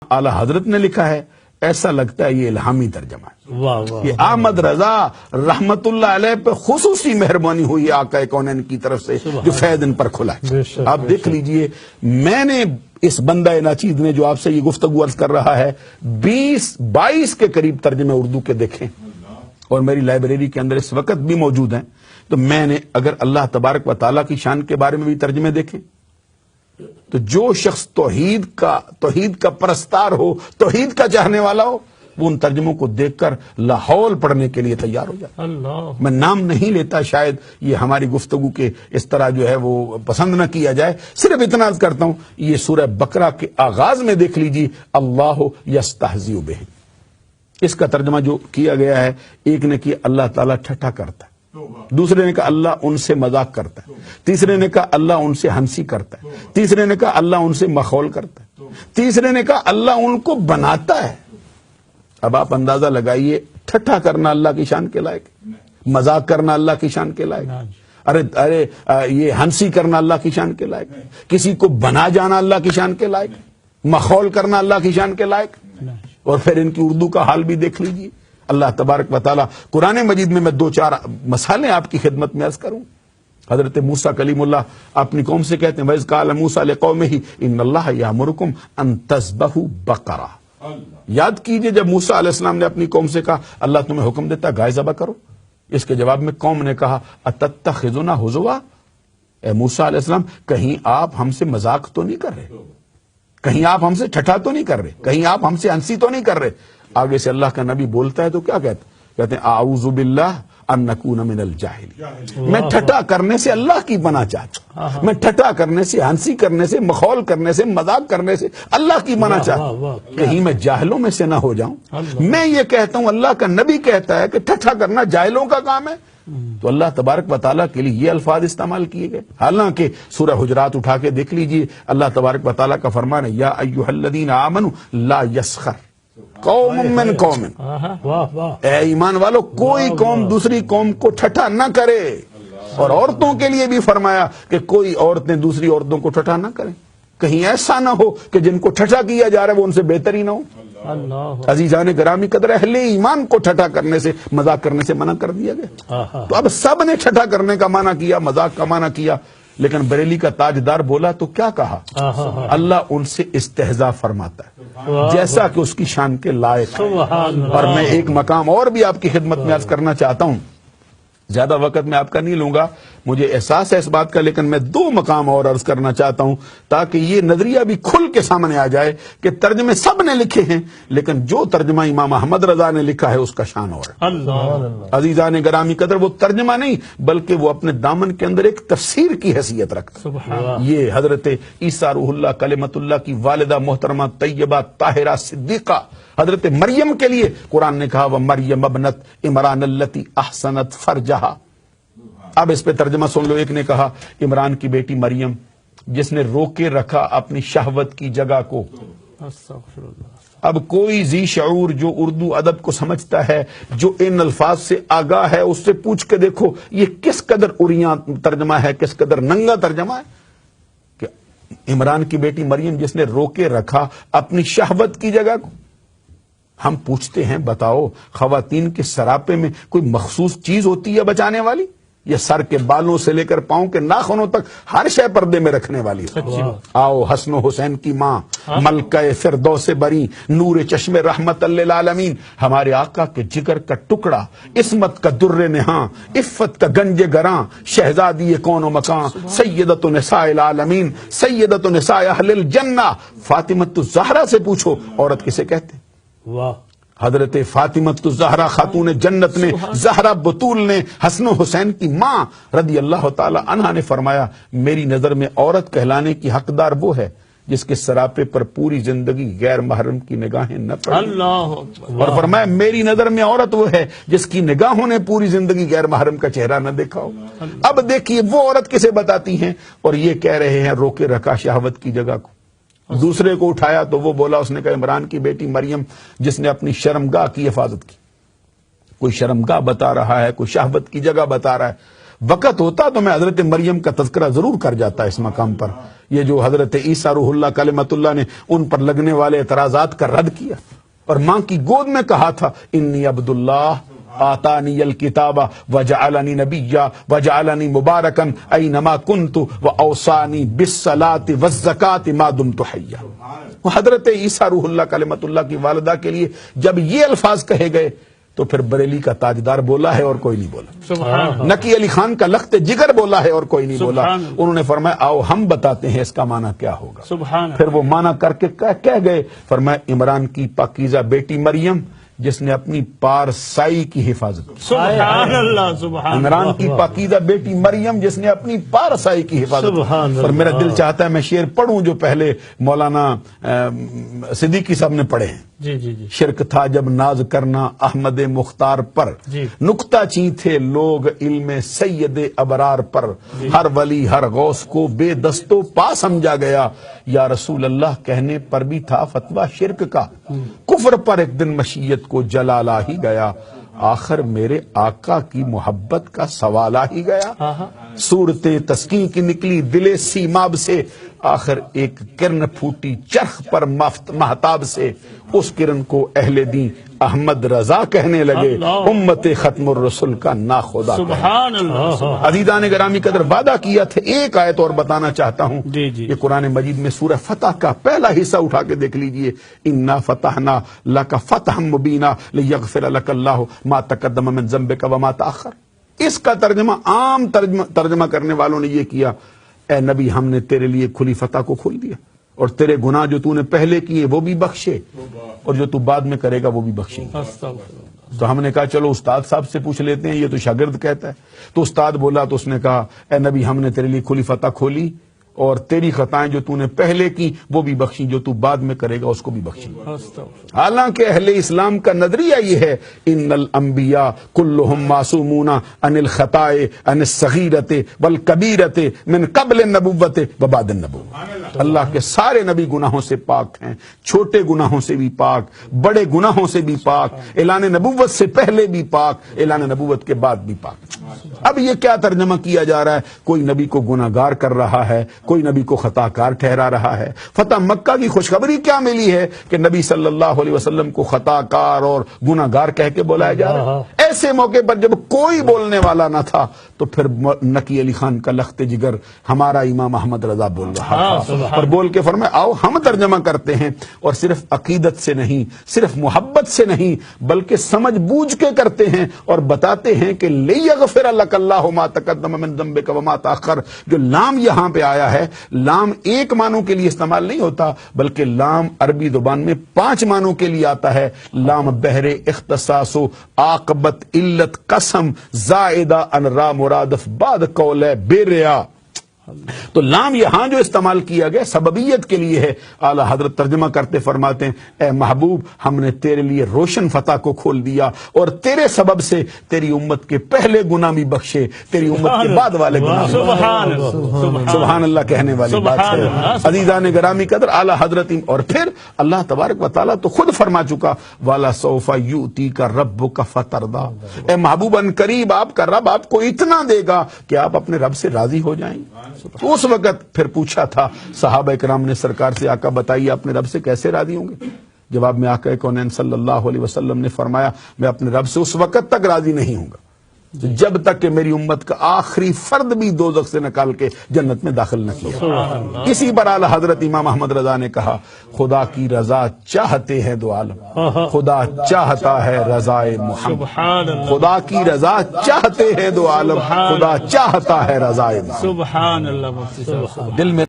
आला हजरत ने लिखा है, ऐसा लगता है ये इल्हामी तर्जमा है। वाह वाह। ये अहमद रजा रहमतुल्लाह अलैह पे खुसूसी मेहरबानी हुई आका कौनैन की तरफ से जो फैज़ इन पर खुला है। आप देख लीजिए, मैंने इस बंदा नाचीज ने जो आपसे ये गुफ्तगू अर्ज कर रहा है 20-22 के करीब तर्जमे उर्दू के देखे और मेरी लाइब्रेरी के अंदर इस वक्त भी मौजूद हैं। तो मैंने अगर अल्लाह तबारक व ताला की शान के बारे में भी तर्जमे देखे तो जो शख्स तौहीद का परस्तार हो, तौहीद का चाहने वाला हो, वो उन तर्जमों को देखकर लाहौल पढ़ने के लिए तैयार हो जाता। अल्लाह। मैं नाम नहीं लेता, शायद ये हमारी गुफ्तगू के इस तरह जो है वो पसंद न किया जाए, सिर्फ इतना अर्ज करता हूं, ये सूरह बकरा के आगाज में देख लीजिए, अल्लाह यस्तहज़िउ बिहिम। इसका तर्जमा जो किया गया है, एक ने किया अल्लाह ताला ठट्ठा करता है, दूसरे ने कहा अल्लाह उनसे मजाक करता है, तीसरे ने कहा अल्लाह उनसे हंसी करता है, तीसरे ने कहा अल्लाह उनसे मखौल करता है, तीसरे ने कहा अल्लाह उनको बनाता है। अब आप अंदाजा लगाइए, ठट्ठा करना अल्लाह की शान के लायक, मजाक करना अल्लाह की शान के लायक, अरे ये हंसी करना अल्लाह की शान के लायक, किसी को बना जाना अल्लाह की शान के लायक, मखौल करना अल्लाह की शान के लायक। और फिर इनकी उर्दू का हाल भी देख लीजिए। अल्लाह तबारक व तआला कुरान मजीद में मैं 2-4 मसाले आपकी खिदमत में अर्ज करूं। हजरत मूसा कलीमुल्लाह अपनी कौम से कहते हैं, वइज़ क़ाल मूसा लिक़ौमिही इन्नल्लाह यअमुरुकुम अन तज़बहू बक़रा। याद कीजिए जब मूसा अलैहिस्सलाम ने अपनी कौम से कहा अल्लाह तुम्हें हुक्म देता गाय ज़बह करो, इसके जवाब में कौम ने कहा अतत्तखिज़ुना हुज़ुवा। ए मूसा अलैहिस्सलाम, कहीं आप हमसे मजाक तो नहीं कर रहे, कहीं आप हमसे ठट्ठा तो नहीं कर रहे, कहीं आप हमसे हंसी तो नहीं कर रहे। आगे से अल्लाह का नबी बोलता है तो क्या कहते हैं आऊज़ु बिल्लाह अन नकून मिनल जाहिलीन। मैं ठट्ठा करने से अल्लाह की पनाह चाहता हूं, मैं ठट्ठा करने से, हंसी करने से, मखौल करने से, मजाक करने से अल्लाह की पनाह चाहता हूं, कहीं मैं जाहिलों में से ना हो जाऊं। मैं ये कहता हूं, अल्लाह का नबी कहता है कि ठट्ठा करना जाहिलों का काम है, तो अल्लाह तबारक व तआला के लिए ये अल्फाज इस्तेमाल किए गए। हालांकि सूरह हुजरात उठा के देख लीजिए, अल्लाह तबारक व तआला का फरमान है, या अय्युहल्लज़ीना आमनू ला यस्खर कौम मिन कौमिन। ए ईमान वालों, कोई कौम दूसरी कौम को ठट्ठा न करे। और औरतों के लिए भी फरमाया कि कोई औरतें दूसरी औरतों को ठट्ठा न करें, कहीं ऐसा ना हो कि जिनको ठट्ठा किया जा रहा है वो उनसे बेहतर ही ना हो। अजीजान गिरामी कदर अहले ईमान को ठट्ठा करने से, मजाक करने से मना कर दिया गया। तो अब सब ने ठट्ठा करने का माना किया, मजाक का माना किया, लेकिन बरेली का ताजदार बोला तो क्या कहा, अल्लाह उनसे इस्तेहजा फरमाता है जैसा कि उसकी शान के लायक है। और मैं एक मकाम और भी आपकी खिदमत में अर्ज करना चाहता हूं, ज्यादा वक्त मैं आपका नहीं लूंगा, मुझे एहसास है इस बात का, लेकिन मैं 2 मकाम और अर्ज करना चाहता हूं ताकि ये नजरिया भी खुल के सामने आ जाए कि तर्जमे सब ने लिखे हैं, लेकिन जो तर्जमा इमाम अहमद रजा ने लिखा है उसका शान और है। अजीजान गिरामी कदर, वो तर्जमा नहीं बल्कि वो अपने दामन के अंदर एक तफसीर की हैसियत रखता है। ये हजरत ईसा रूहुल्लाह कलिमतुल्लाह की वालिदा मोहतरमा तैयबा ताहिरा सिद्दीका हजरत मरियम के लिए कुरान ने कहा, वह मरियम अबनत इमरान अल्लती अहसनत फरजहा। अब इस पे तर्जमा सुन लो। एक ने कहा इमरान की बेटी मरियम जिसने रोके रखा अपनी शहवत की जगह को। अब कोई जी शऊर जो उर्दू अदब को समझता है, जो इन अल्फाज से आगाह है, उससे पूछ के देखो ये किस कदर उरिया तर्जमा है, किस कदर नंगा तर्जमा है कि इमरान की बेटी मरियम जिसने रोके रखा अपनी शहवत की जगह को। हम पूछते हैं, बताओ खवातीन के सरापे में कोई मखसूस चीज होती है बचाने वाली? ये सर के बालों से लेकर पांव के नाखूनों तक हर शय पर्दे में रखने वाली है। आओ हसन हुसैन की मां मलका फिरदौस बरी नूर चश्मे रहमत लिल आलमीन, हमारे आका के जिगर का टुकड़ा, इस्मत का दुर्रे नेहा, इफ्फत का गंजे गरां, शहजादी कौनो मकान, सैयदतु निसाइल आलमीन, सैयदतु निसाए अहलिल जन्ना। फातिमतु ज़हरा से पूछो औरत किसे कहते? वाह। हजरत फातिमतु ज़हरा खातून जन्नत ने, ज़हरा बतूल ने, हसन हुसैन की मां रदी अल्लाह ताला अन्हा ने फरमाया, मेरी नजर में औरत कहलाने की हकदार वो है जिसके सरापे पर पूरी जिंदगी गैर महरम की निगाहें न पड़ी। और फरमाया मेरी नजर में औरत वो है जिसकी निगाहों ने पूरी जिंदगी गैर महरम का चेहरा न देखा हो। अब देखिए वो औरत किसे बताती हैं, और ये कह रहे हैं रोके रखा शहवत की जगह को। दूसरे को उठाया तो वो बोला, उसने कहा इमरान की बेटी मरियम जिसने अपनी शर्मगाह की हिफाजत की। कोई शर्मगाह बता रहा है, कोई शहवत की जगह बता रहा है। वक़्त होता तो मैं हजरत मरियम का तज़किरा जरूर कर जाता इस मकाम पर। یہ جو حضرت عیسیٰ روح اللہ کلمۃ اللہ نے ان پر لگنے والے اعتراضات کا رد کیا اور ماں کی گود میں کہا تھا انی عبد اللہ آتانی الکتاب وجعلنی نبیا وجعلنی مبارکن اینما کنت واوصانی بالصلاۃ والزکاۃ ما دمت حیا. وہ حضرت عیسیٰ روح اللہ کلمۃ اللہ کی والدہ کے لیے جب یہ الفاظ کہے گئے تو پھر بریلی کا تاجدار بولا ہے اور کوئی نہیں بولا. نقی علی خان کا لخت جگر بولا ہے اور کوئی نہیں بولا. انہوں نے فرمایا آؤ ہم بتاتے ہیں اس کا معنی کیا ہوگا. پھر وہ معنی کر کے کہہ گئے. فرمایا عمران کی پاکیزہ بیٹی مریم جس نے اپنی پارسائی کی حفاظت کی. سبحان اللہ. سبحان عمران کی پاکیزہ بیٹی مریم جس نے اپنی پارسائی کی حفاظت کی. اور میرا دل چاہتا ہے میں شعر پڑھوں جو پہلے مولانا صدیقی صاحب نے پڑھے ہیں. جی جی جی. شرک تھا جب ناز کرنا احمد مختار پر, نکتہ چیں تھے لوگ علم سید ابرار پر, ہر ولی ہر غوث کو بے دستو پا سمجھا گیا, یا رسول اللہ کہنے پر بھی تھا فتویٰ شرک کا, کفر پر ایک دن مشیت کو جلال آ ہی گیا, آخر میرے آقا کی محبت کا سوال آ ہی گیا, صورت تسکین کی نکلی دل سیماب سے, آخر ایک کرن پھوٹی چرخ پر مہتاب سے, اس کرن کو اہل دین احمد رضا کہنے لگے, امت ختم الرسل کا ناخدا. سبحان اللہ. عزیزان گرامی قدر وعدہ کیا تھا ایک آیت اور بتانا چاہتا ہوں. یہ قرآن مجید میں سورہ فتح کا پہلا حصہ اٹھا کے دیکھ لیجئے. انا فتحنا لک فتحا مبینا لیغفر لک اللہ ما تقدم من ذنبک وما تاخر. اس کا ترجمہ عام ترجمہ کرنے والوں نے یہ کیا, اے نبی ہم نے تیرے لیے کھلی فتح کو کھول دیا اور تیرے گناہ جو تو نے پہلے کیے وہ بھی بخشے اور جو تو بعد میں کرے گا وہ بھی بخشیں گے. تو ہم نے کہا چلو استاد صاحب سے پوچھ لیتے ہیں, یہ تو شاگرد کہتا ہے. تو استاد بولا تو اس نے کہا اے نبی ہم نے تیرے لیے کھلی فتح کھولی اور تیری خطائیں جو تو نے پہلے کی وہ بھی بخشیں, جو تو بعد میں کرے گا اس کو بھی بخشیں. حالانکہ اہل اسلام کا نظریہ یہ ہے ان الانبیاء کلہم معصومون عن الخطاء عن الصغیرۃ والکبیرۃ من قبل النبوۃ وبعد النبوۃ. اللہ کے سارے نبی گناہوں سے پاک ہیں, چھوٹے گناہوں سے بھی پاک, بڑے گناہوں سے بھی پاک, اعلان نبوت سے پہلے بھی پاک, اعلان نبوت کے بعد بھی پاک. اب یہ کیا ترجمہ کیا جا رہا ہے, کوئی نبی کو گناہ گار کر رہا ہے, کوئی نبی کو خطا کار ٹھہرا رہا ہے. فتح مکہ کی خوشخبری کیا ملی ہے کہ نبی صلی اللہ علیہ وسلم کو خطا کار اور گناہ گار کہہ کے بلایا جا رہا ہے. ایسے موقع پر جب کوئی بولنے والا نہ تھا تو پھر نقی علی خان کا لخت جگر ہمارا امام احمد رضا بول رہا تھا اور بول کے فرمایا آؤ ہم ترجمہ کرتے ہیں, اور صرف عقیدت سے نہیں, صرف محبت سے نہیں, بلکہ سمجھ بوجھ کے کرتے ہیں اور بتاتے ہیں کہ لیغفر لک اللہ ما تقدم من ذنبک وما تاخر. جو لام یہاں پہ آیا ہے, لام ایک معنوں کے لیے استعمال نہیں ہوتا بلکہ لام عربی زبان میں 5 معنوں کے لیے آتا ہے. لام بہر اختصاص و عاقبت علت قسم زائدہ ان را مرادف بعد قول بیریا. تو لام یہاں جو استعمال کیا گیا سببیت کے لیے ہے. اعلی حضرت ترجمہ کرتے فرماتے ہیں اے محبوب ہم نے تیرے لیے روشن فتح کو کھول دیا اور تیرے سبب سے تیری امت کے پہلے گناہ بھی بخشے, تیری امت کے بعد والے گناہ. سبحان اللہ کہنے والی بات ہے. عزیزان گرامی قدر اعلی حضرت, اور پھر اللہ تبارک و تعالیٰ تو خود فرما چکا والا سوف یؤتیک ربک فترضی. اے محبوب ان قریب آپ کا رب آپ کو اتنا دے گا کہ آپ اپنے رب سے راضی ہو جائیں. تو اس وقت پھر پوچھا تھا صحابہ کرام نے سرکار سے, آقا بتائیے اپنے رب سے کیسے راضی ہوں گے؟ جواب میں آقا کونین صلی اللہ علیہ وسلم نے فرمایا میں اپنے رب سے اس وقت تک راضی نہیں ہوں گا جب تک کہ میری امت کا آخری فرد بھی دوزخ سے نکال کے جنت میں داخل نہ کیا. اسی پر اعلی حضرت امام احمد رضا نے کہا خدا کی رضا چاہتے ہیں دو عالم, خدا چاہتا ہے رضائے محمد. خدا کی رضا چاہتے ہیں دو عالم, خدا چاہتا ہے رضائے محمد. سبحان اللہ. دل میں